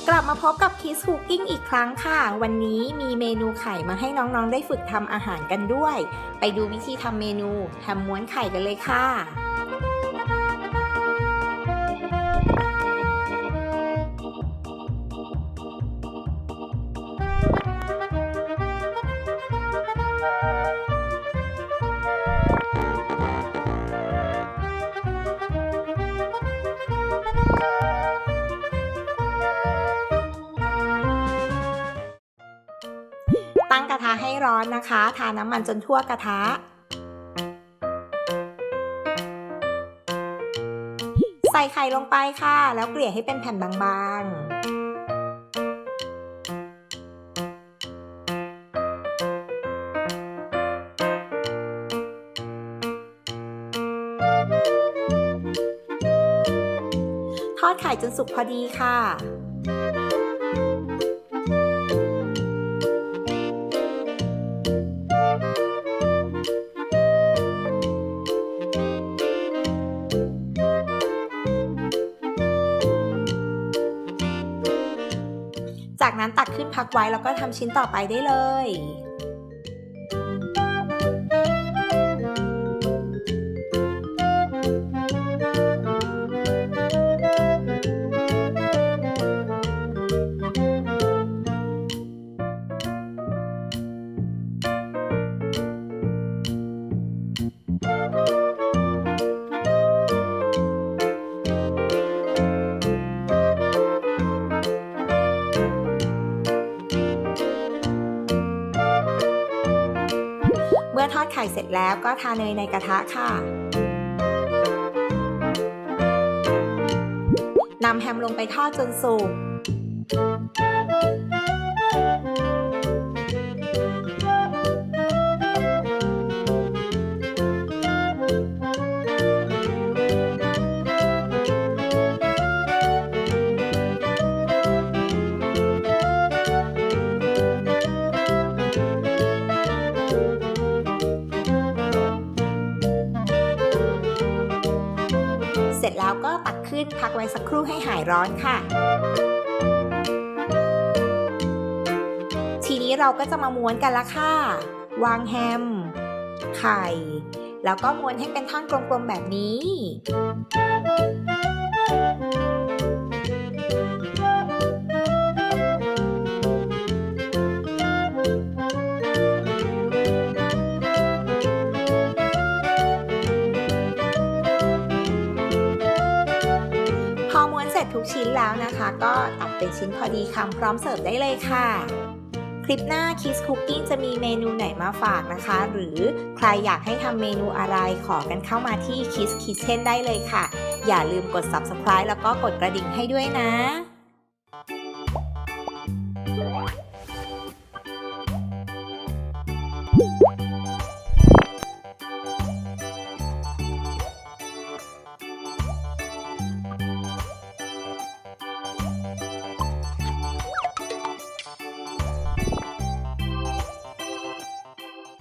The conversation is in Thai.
กลับมาพบกับ Kids Cooking อีกครั้งค่ะวันนี้มีเมนูไข่มาให้น้องๆได้ฝึกทำอาหารกันด้วยไปดูวิธีทำเมนูแฮมม้วนไข่กันเลยค่ะตั้งกระทะให้ร้อนนะคะทาน้ำมันจนทั่วกระทะใส่ไข่ลงไปค่ะแล้วเกลี่ยให้เป็นแผ่นบางๆทอดไข่จนสุกพอดีค่ะจากนั้นตักขึ้นพักไว้แล้วก็ทำชิ้นต่อไปได้เลยเมื่อทอดไข่เสร็จแล้วก็ทาเนยในกระทะค่ะนำแฮมลงไปทอดจนสุกเสร็จแล้วก็ตักขึ้นพักไว้สักครู่ให้หายร้อนค่ะทีนี้เราก็จะมาม้วนกันละค่ะวางแฮมไข่แล้วก็ม้วนให้เป็นท่อนกลมๆแบบนี้พอม้วนเสร็จทุกชิ้นแล้วนะคะก็ตัดเป็นชิ้นพอดีคำพร้อมเสิร์ฟได้เลยค่ะคลิปหน้า Kids Cooking จะมีเมนูไหนมาฝากนะคะหรือใครอยากให้ทำเมนูอะไรขอกันเข้ามาที่ Kids Kitchen ได้เลยค่ะอย่าลืมกด Subscribe แล้วก็กดกระดิ่งให้ด้วยนะ